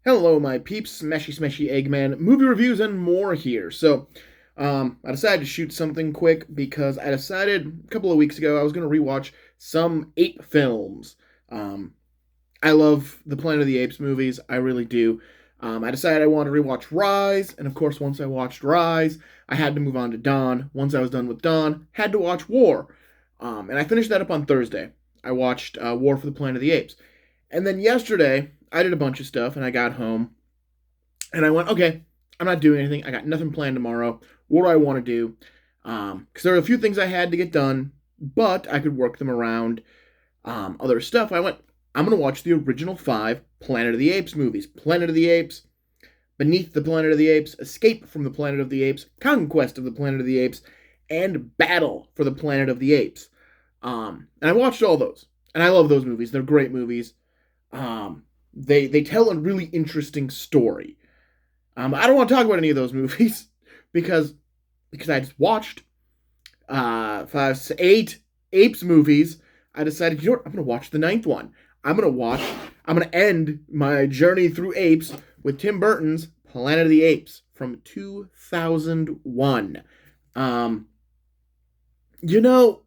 Hello, my peeps, Smashy Smashy Eggman, movie reviews and more here. I decided to shoot something quick because I decided a couple of weeks ago I was going to rewatch some ape films. Um, I love the Planet of the Apes movies, I really do. I decided I wanted to rewatch Rise, and of course, once I watched Rise, I had to move on to Dawn. Once I was done with Dawn, had to watch War. And I finished that up on Thursday. I watched War for the Planet of the Apes. And then yesterday, I did a bunch of stuff and I got home and I went, okay, I'm not doing anything. I got nothing planned tomorrow. What do I want to do? Because there are a few things I had to get done, but I could work them around other stuff. I went, I'm going to watch the original 5 Planet of the Apes movies. Planet of the Apes, Beneath the Planet of the Apes, Escape from the Planet of the Apes, Conquest of the Planet of the Apes, and Battle for the Planet of the Apes. And I watched all those. And I love those movies. They're great movies. They tell a really interesting story. I don't want to talk about any of those movies because I just watched 8 Apes movies. I decided, you know what, I'm gonna watch the 9th one. I'm gonna end my journey through Apes with Tim Burton's Planet of the Apes from 2001. Um, you know,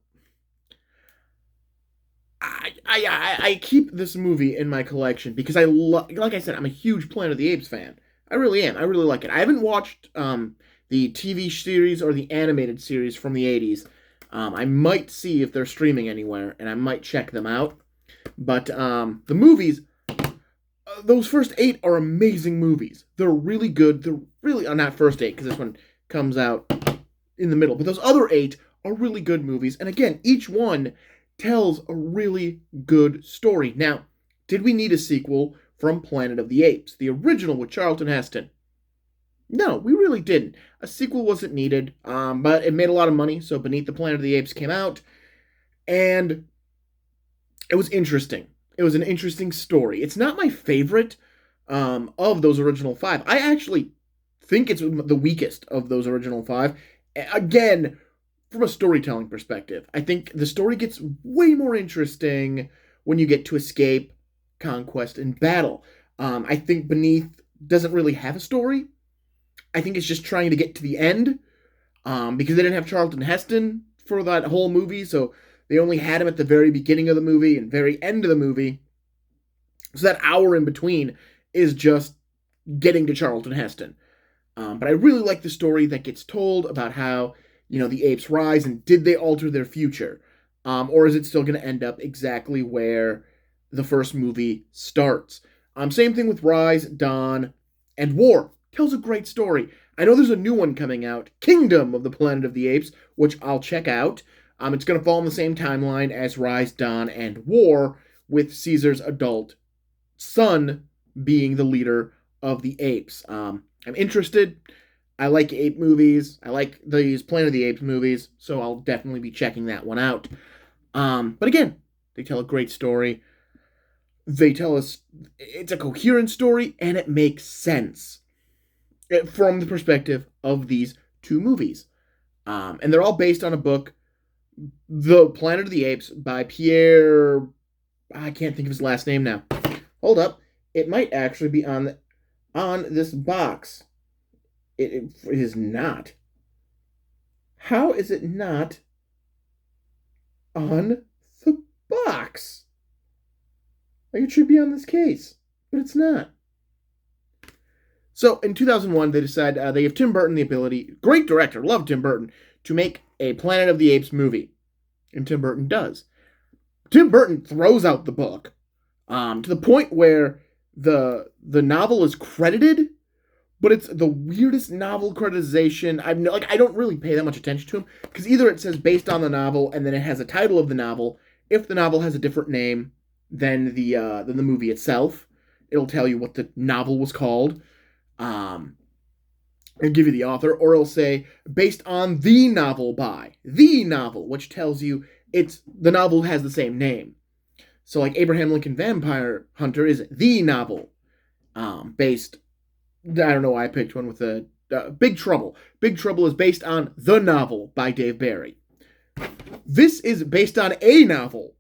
I keep this movie in my collection because like I said, I'm a huge Planet of the Apes fan. I really am. I really like it. I haven't watched the TV series or the animated series from the 80s. I might see if they're streaming anywhere, and I might check them out. But the movies, those first 8 are amazing movies. They're really good. They're really, not first 8, because this one comes out in the middle. But those other 8 are really good movies. And again, each one tells a really good story. Now, did we need a sequel from Planet of the Apes, the original with Charlton Heston? No, we really didn't. A sequel wasn't needed, but it made a lot of money, so Beneath the Planet of the Apes came out, and it was interesting. It was an interesting story. It's not my favorite of those original 5. I actually think it's the weakest of those original 5. Again, from a storytelling perspective, I think the story gets way more interesting when you get to Escape, Conquest, and Battle. I think Beneath doesn't really have a story. I think it's just trying to get to the end because they didn't have Charlton Heston for that whole movie, so they only had him at the very beginning of the movie and very end of the movie. So that hour in between is just getting to Charlton Heston. But I really like the story that gets told about how, the apes rise, and did they alter their future? Or is it still going to end up exactly where the first movie starts? Same thing with Rise, Dawn, and War. Tells a great story. I know there's a new one coming out, Kingdom of the Planet of the Apes, which I'll check out. It's going to fall in the same timeline as Rise, Dawn, and War, with Caesar's adult son being the leader of the apes. I'm interested. I like ape movies. I like these Planet of the Apes movies, so I'll definitely be checking that one out. But again, they tell a great story. They tell us it's a coherent story, and it makes sense from the perspective of these 2 movies. And they're all based on a book, The Planet of the Apes, by Pierre... I can't think of his last name now. Hold up. It might actually be on this box. It is not. How is it not on the box? Like, it should be on this case, but it's not. So in 2001, they decide they give Tim Burton the ability, great director, love Tim Burton, to make a Planet of the Apes movie. And Tim Burton does. Tim Burton throws out the book to the point where the novel is credited, but it's the weirdest novel creditization. I don't really pay that much attention to him because either it says based on the novel and then it has a title of the novel. If the novel has a different name than the movie itself, it'll tell you what the novel was called. And give you the author, or it'll say based on the novel by the novel, which tells you the novel has the same name. So like Abraham Lincoln Vampire Hunter is the novel based. I don't know why I picked one with Big Trouble. Big Trouble is based on the novel by Dave Barry. This is based on a novel.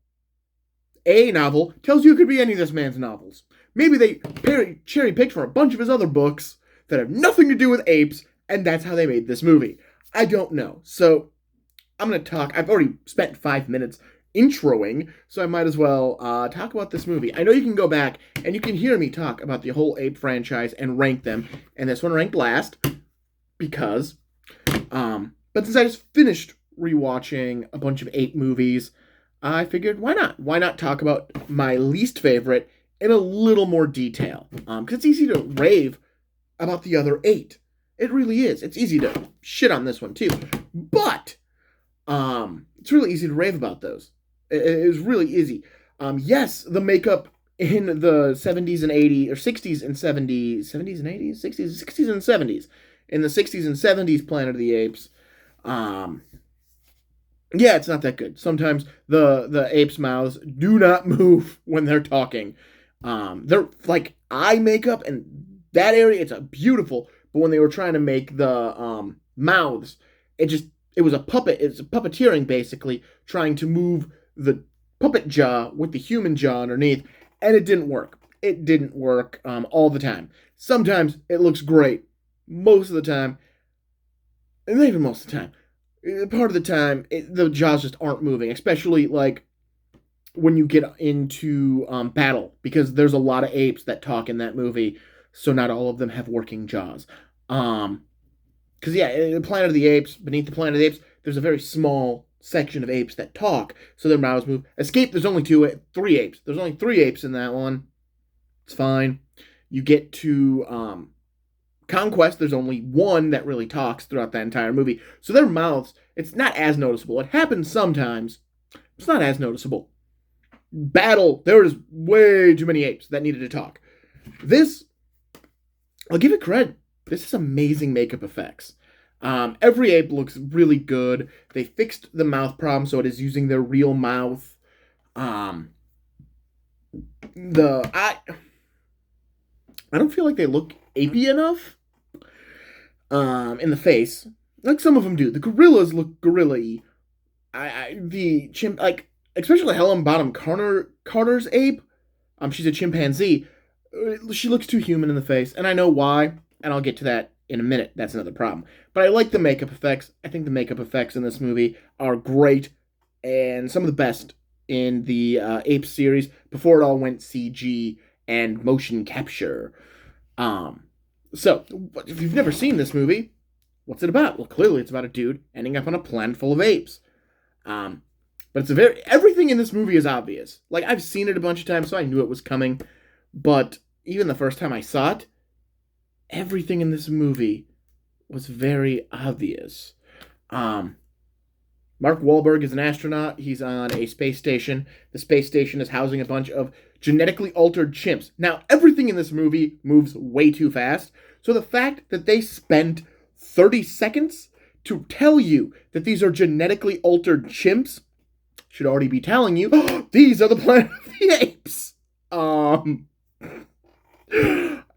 A novel tells you it could be any of this man's novels. Maybe they cherry picked from a bunch of his other books that have nothing to do with apes, and that's how they made this movie. I don't know. So I'm going to talk. I've already spent 5 minutes introing, so I might as well talk about this movie. I know you can go back and you can hear me talk about the whole Ape franchise and rank them, and this one ranked last because, but since I just finished rewatching a bunch of Ape movies, I figured why not? Why not talk about my least favorite in a little more detail? Because it's easy to rave about the other 8. It really is. It's easy to shit on this one too, but it's really easy to rave about those. It is really easy. Yes, the makeup in the 70s and 80s, or 60s and 70s, 70s and 80s, 60s and 70s, in the 60s and 70s Planet of the Apes, yeah, it's not that good. Sometimes the apes' mouths do not move when they're talking. They're like eye makeup and that area, it's a beautiful, but when they were trying to make the mouths, it was a puppet. It's puppeteering basically, trying to move the puppet jaw with the human jaw underneath, and it didn't work. It didn't work all the time. Sometimes it looks great. Most of the time, and not even most of the time, part of the time, the jaws just aren't moving, especially like when you get into battle, because there's a lot of apes that talk in that movie, so not all of them have working jaws. Because yeah, in Planet of the Apes, beneath the Planet of the Apes, there's a very small section of apes that talk, so their mouths move. Escape, there's only 3 apes. There's only 3 apes in that one. It's fine. You get to Conquest, there's only 1 that really talks throughout that entire movie. So their mouths, it's not as noticeable. It happens sometimes. It's not as noticeable. Battle, there was way too many apes that needed to talk. This, I'll give it credit. This is amazing makeup effects. Every ape looks really good. They fixed the mouth problem, so it is using their real mouth. I don't feel like they look apey enough in the face. Like some of them do. The gorillas look gorilla-y. The chimp, like especially Helen Bottom Carter's ape. She's a chimpanzee. She looks too human in the face, and I know why. And I'll get to that in a minute. That's another problem. But I like the makeup effects. I think the makeup effects in this movie are great, and some of the best in the Apes series before it all went CG and motion capture. So, if you've never seen this movie, what's it about? Well, clearly it's about a dude ending up on a planet full of apes. But it's everything in this movie is obvious. Like, I've seen it a bunch of times, so I knew it was coming. But even the first time I saw it, everything in this movie was very obvious. Mark Wahlberg is an astronaut. He's on a space station. The space station is housing a bunch of genetically altered chimps. Now, everything in this movie moves way too fast. So the fact that they spent 30 seconds to tell you that these are genetically altered chimps should already be telling you, oh, these are the Planet of the Apes.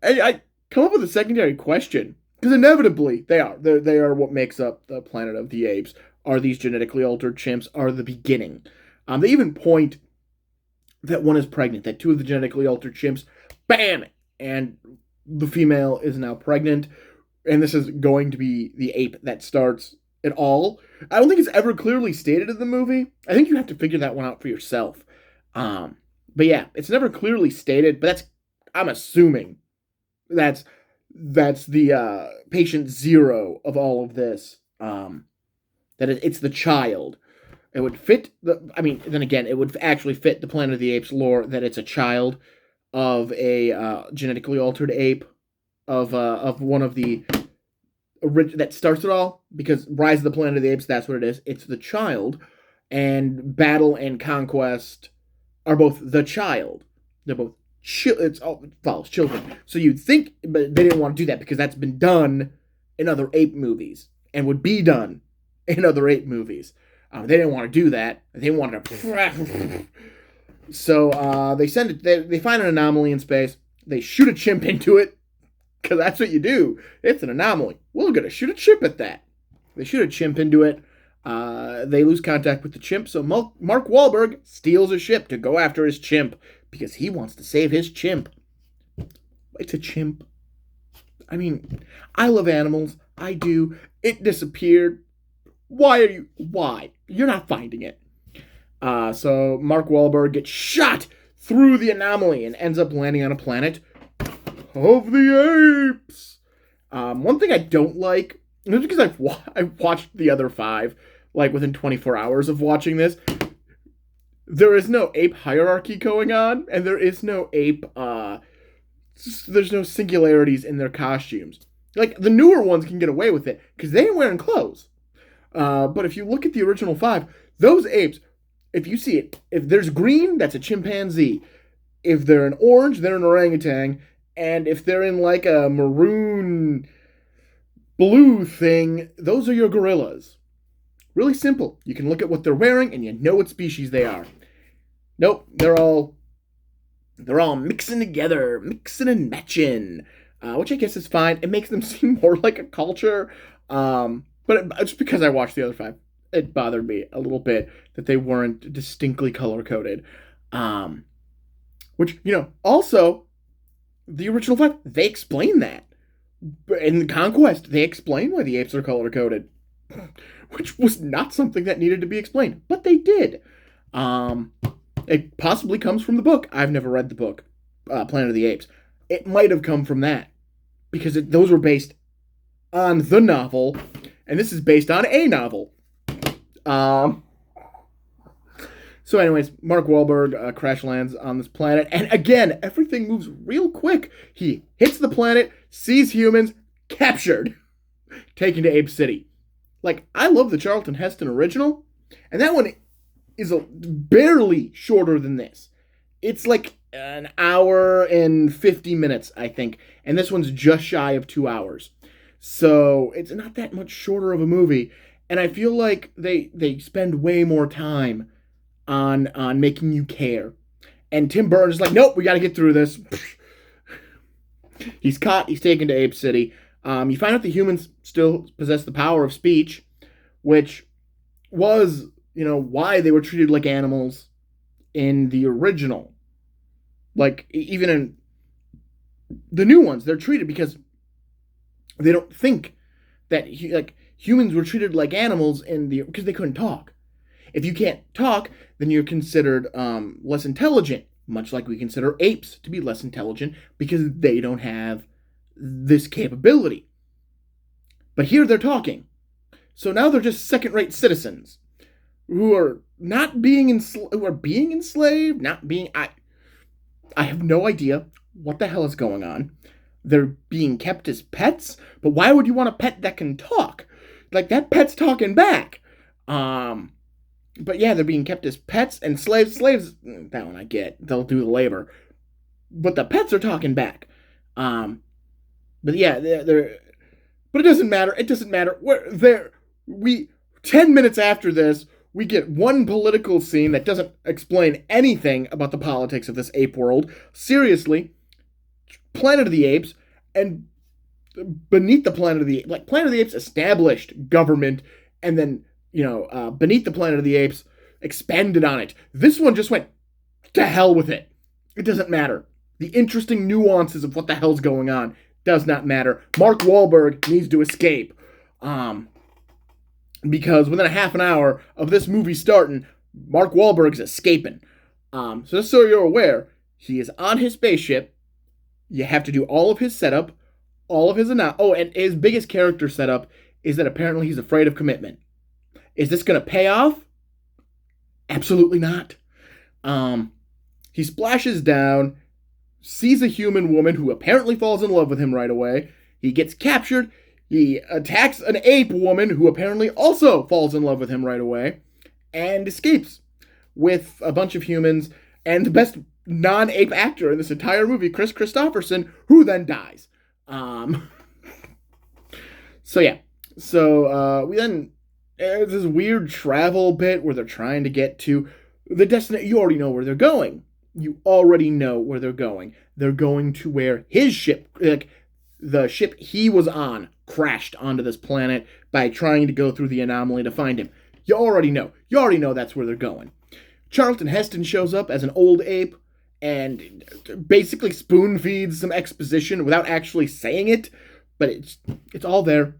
I come up with a secondary question, because inevitably they are. They are what makes up the Planet of the Apes. Are these genetically altered chimps are the beginning. They even point that one is pregnant, that 2 of the genetically altered chimps, bam, and the female is now pregnant, and this is going to be the ape that starts it all. I don't think it's ever clearly stated in the movie. I think you have to figure that one out for yourself. But yeah, it's never clearly stated, but I'm assuming that's the patient 0 of all of this. That it's the child. It would fit then again, it would actually fit the Planet of the Apes lore that it's a child of a genetically altered ape of one of the that starts it all, because Rise of the Planet of the Apes, that's what it is. It's the child, and Battle and Conquest are both the child. They're both it follows children. So you'd think, but they didn't want to do that because that's been done in other ape movies and would be done in other ape movies. They didn't want to do that. They wanted to. So they send it. They find an anomaly in space. They shoot a chimp into it, because that's what you do. It's an anomaly. We're gonna shoot a chimp at that. They shoot a chimp into it. They lose contact with the chimp. So Mark Wahlberg steals a ship to go after his chimp, because he wants to save his chimp. It's a chimp. I mean, I love animals. I do. It disappeared. Why are you? Why? You're not finding it. So Mark Wahlberg gets shot through the anomaly and ends up landing on a planet of the apes. One thing I don't like, just because I've watched the other 5, like within 24 hours of watching this, there is no ape hierarchy going on, and there is no ape, there's no singularities in their costumes. Like, the newer ones can get away with it, because they ain't wearing clothes. But if you look at the original 5, those apes, if you see it, if there's green, that's a chimpanzee. If they're an orange, they're an orangutan. And if they're in like a maroon blue thing, those are your gorillas. Really simple. You can look at what they're wearing and you know what species they are. Nope, they're all mixing together, mixing and matching, which I guess is fine. It makes them seem more like a culture. But just because I watched the other 5, it bothered me a little bit that they weren't distinctly color-coded. Which, also, the original 5, they explain that. In Conquest, they explain why the apes are color-coded. Which was not something that needed to be explained. But they did. It possibly comes from the book. I've never read the book, Planet of the Apes. It might have come from that. Because those were based on the novel. And this is based on a novel. So anyways, Mark Wahlberg crash lands on this planet. And again, everything moves real quick. He hits the planet, sees humans, captured, taken to Ape City. Like, I love the Charlton Heston original. And that one is barely shorter than this. It's like an hour and 50 minutes, I think. And this one's just shy of 2 hours. So it's not that much shorter of a movie. And I feel like they spend way more time on making you care. And Tim Burton is like, nope, we got to get through this. He's caught. He's taken to Ape City. You find out the humans still possess the power of speech, which was, why they were treated like animals in the original. Like, even in the new ones, they're treated because they don't think that, humans were treated like animals because they couldn't talk. If you can't talk, then you're considered less intelligent, much like we consider apes to be less intelligent because they don't have this capability. But here they're talking. So now they're just second-rate citizens who are not being enslaved, not being... I have no idea what the hell is going on. They're being kept as pets, but why would you want a pet that can talk? Like, that pet's talking back. But yeah, they're being kept as pets and slaves. Slaves, that one I get. They'll do the labor. But the pets are talking back. But yeah, they're but it doesn't matter. It doesn't matter. 10 minutes after this, we get one political scene that doesn't explain anything about the politics of this ape world. Seriously, Planet of the Apes, and beneath the Planet of the Apes, Planet of the Apes established government, and then, beneath the Planet of the Apes, expanded on it. This one just went to hell with it. It doesn't matter. The interesting nuances of what the hell's going on does not matter. Mark Wahlberg needs to escape. Because within a half an hour of this movie starting, Mark Wahlberg's escaping. So just so you're aware, he is on his spaceship. You have to do all of his setup, all of his and his biggest character setup is that apparently he's afraid of commitment. Is this going to pay off? Absolutely not. He splashes down, sees a human woman who apparently falls in love with him right away. He gets captured. He attacks an ape woman who apparently also falls in love with him right away and escapes with a bunch of humans and the best non-ape actor in this entire movie, Chris Christopherson, who then dies. So yeah. So we then there's this weird travel bit where they're trying to get to the destination. You already know where they're going. They're going to where his ship, the ship he was on, crashed onto this planet by trying to go through the anomaly to find him. You already know that's where they're going. Charlton Heston shows up as an old ape, and basically spoon feeds some exposition without actually saying it, but it's all there.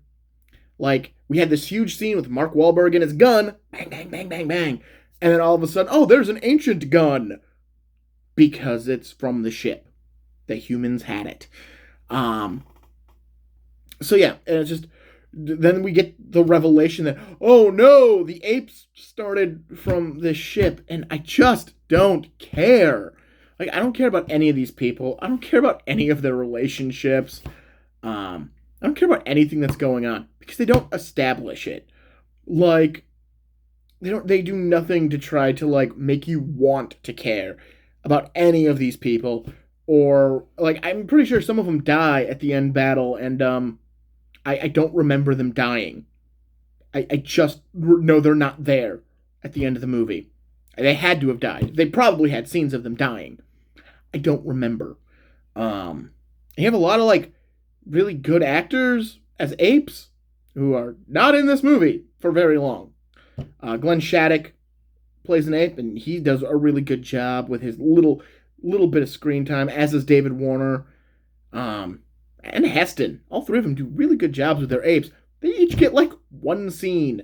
Like, we had this huge scene with Mark Wahlberg and his gun, bang, bang, bang, bang, bang, and then all of a sudden, oh, there's an ancient gun because it's from the ship. The humans had it. Um, so yeah, and it's just then we get the revelation that, oh no, the apes started from this ship, and I just don't care. Like, I don't care about any of these people. I don't care about any of their relationships. I don't care about anything that's going on because they don't establish it. Like, they do nothing to try to like make you want to care about any of these people, or like I'm pretty sure some of them die at the end battle, and I don't remember them dying. I just know they're not there at the end of the movie. They had to have died. They probably had scenes of them dying. I don't remember. You have a lot of like really good actors as apes who are not in this movie for very long. Glenn Shattuck plays an ape, and he does a really good job with his little bit of screen time, as does David Warner. And Heston. All three of them do really good jobs with their apes. They each get like one scene.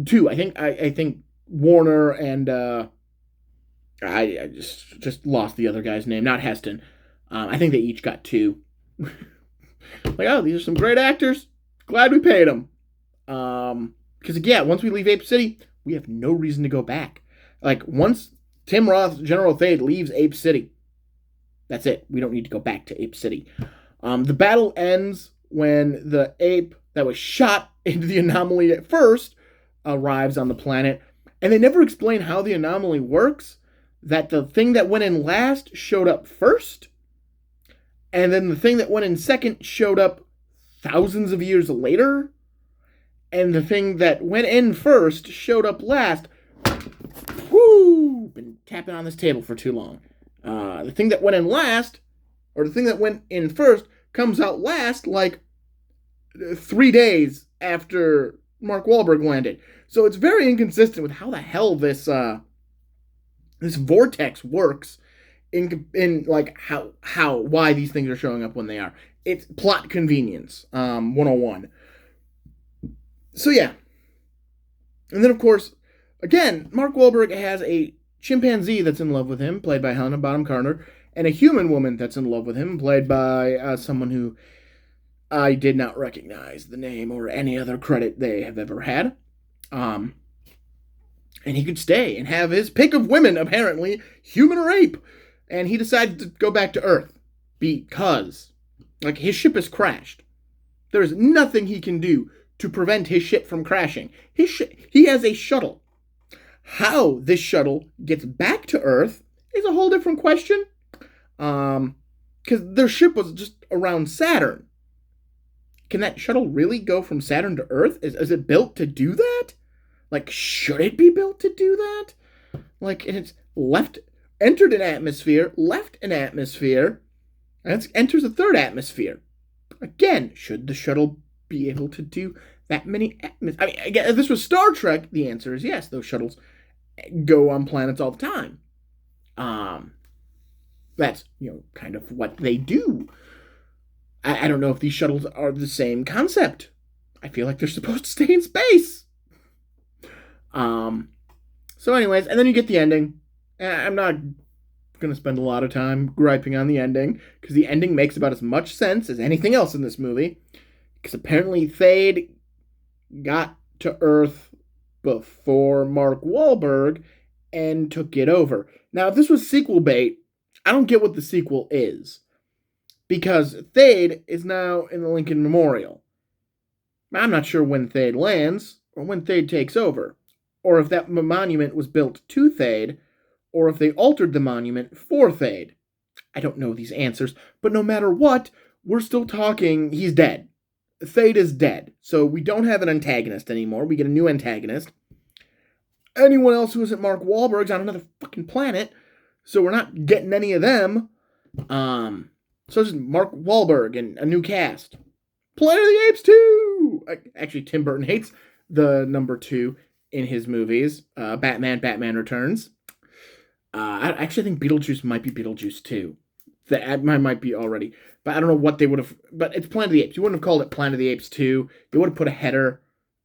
Two. I think Warner and I just lost the other guy's name. Not Heston. I think they each got two. Like, oh, these are some great actors. Glad we paid them. Because yeah, once we leave Ape City, we have no reason to go back. Like, once Tim Roth, General Thade leaves Ape City, that's it. We don't need to go back to Ape City. The battle ends when the ape that was shot into the anomaly at first arrives on the planet, and they never explain how the anomaly works. That the thing that went in last showed up first, and then the thing that went in second showed up thousands of years later, and the thing that went in first showed up last. Whoo! Been tapping on this table for too long. The thing that went in last, or the thing that went in first, comes out last like 3 days after Mark Wahlberg landed. So it's very inconsistent with how the hell this vortex works in like why these things are showing up when they are. It's plot convenience, 101. So yeah. And then of course, again, Mark Wahlberg has a chimpanzee that's in love with him, played by Helena Bonham Carter, and a human woman that's in love with him, played by someone who I did not recognize the name or any other credit they have ever had. And he could stay and have his pick of women, apparently, human or ape. And he decided to go back to Earth because, like, his ship has crashed. There's nothing he can do to prevent his ship from crashing. He has a shuttle. How this shuttle gets back to Earth is a whole different question. Because their ship was just around Saturn. Can that shuttle really go from Saturn to Earth? Is it built to do that? Like, should it be built to do that? Like, and it's entered an atmosphere, left an atmosphere, and it enters a third atmosphere. Again, should the shuttle be able to do that many atmospheres? I mean, again, if this was Star Trek, the answer is yes. Those shuttles go on planets all the time. That's, kind of what they do. I don't know if these shuttles are the same concept. I feel like they're supposed to stay in space. So anyways, and then you get the ending. I'm not going to spend a lot of time griping on the ending, because the ending makes about as much sense as anything else in this movie. Because apparently Thade got to Earth before Mark Wahlberg and took it over. Now, if this was sequel bait, I don't get what the sequel is. Because Thade is now in the Lincoln Memorial. I'm not sure when Thade lands, or when Thade takes over, or if that monument was built to Thade, or if they altered the monument for Thade. I don't know these answers, but no matter what, we're still talking he's dead. Thade is dead, so we don't have an antagonist anymore. We get a new antagonist. Anyone else who isn't Mark Wahlberg's on another fucking planet, so we're not getting any of them. So it's Mark Wahlberg and a new cast. Planet of the Apes 2! Actually, Tim Burton hates the number 2 in his movies. Batman Returns. I actually think Beetlejuice might be Beetlejuice 2. That might be already. But I don't know what they would have. But it's Planet of the Apes. You wouldn't have called it Planet of the Apes 2. You would have put a header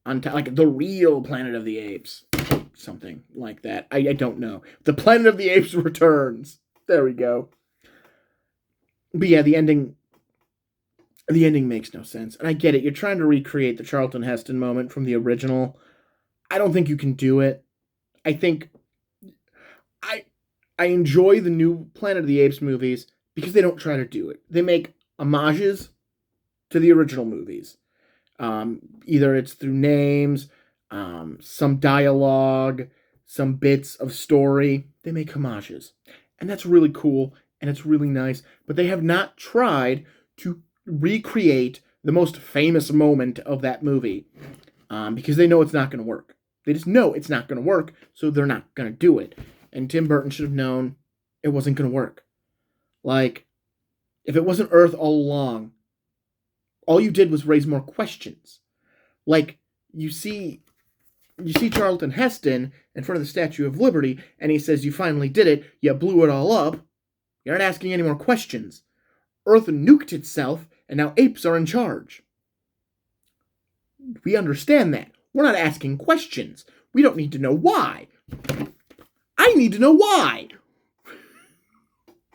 on top, like the real Planet of the Apes. Something like that. I don't know. The Planet of the Apes returns. There we go. But yeah, the ending makes no sense. And I get it. You're trying to recreate the Charlton Heston moment from the original. I don't think you can do it. I think I I enjoy the new Planet of the Apes movies because they don't try to do it. They make homages to the original movies. Either it's through names, some dialogue, some bits of story. They make homages. And that's really cool and it's really nice. But they have not tried to recreate the most famous moment of that movie because they know it's not going to work. They just know it's not going to work, so they're not going to do it. And Tim Burton should have known it wasn't going to work. Like, if it wasn't Earth all along, all you did was raise more questions. Like, you see Charlton Heston in front of the Statue of Liberty, and he says, "You finally did it. You blew it all up. You're not asking any more questions. Earth nuked itself, and now apes are in charge." We understand that. We're not asking questions. We don't need to know why. I need to know why.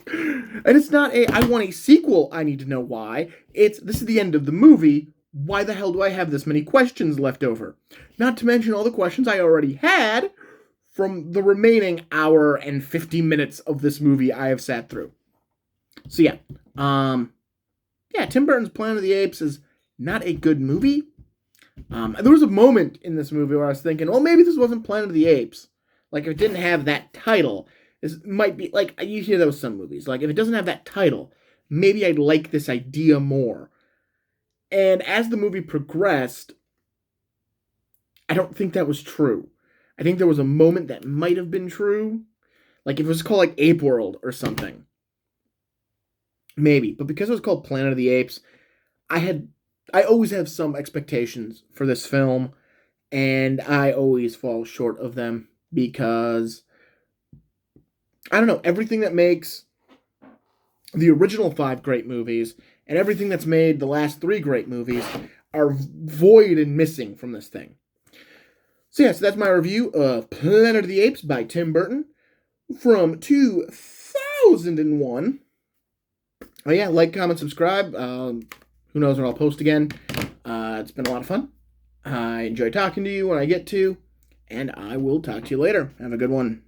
And it's not I want a sequel, I need to know why. This is the end of the movie. Why the hell do I have this many questions left over? Not to mention all the questions I already had from the remaining hour and 50 minutes of this movie I have sat through. So yeah. Tim Burton's Planet of the Apes is not a good movie. There was a moment in this movie where I was thinking, well, maybe this wasn't Planet of the Apes. Like, if it didn't have that title, this might be, like, you hear that with some movies. Like, if it doesn't have that title, maybe I'd like this idea more. And as the movie progressed, I don't think that was true. I think there was a moment that might have been true. Like, if it was called, like, Ape World or something. Maybe. But because it was called Planet of the Apes, I always have some expectations for this film, and I always fall short of them because, I don't know, everything that makes the original 5 great movies and everything that's made the last 3 great movies are void and missing from this thing. So yeah, so that's my review of Planet of the Apes by Tim Burton from 2001. Oh yeah, like, comment, subscribe. Who knows when I'll post again. It's been a lot of fun. I enjoy talking to you when I get to, and I will talk to you later. Have a good one.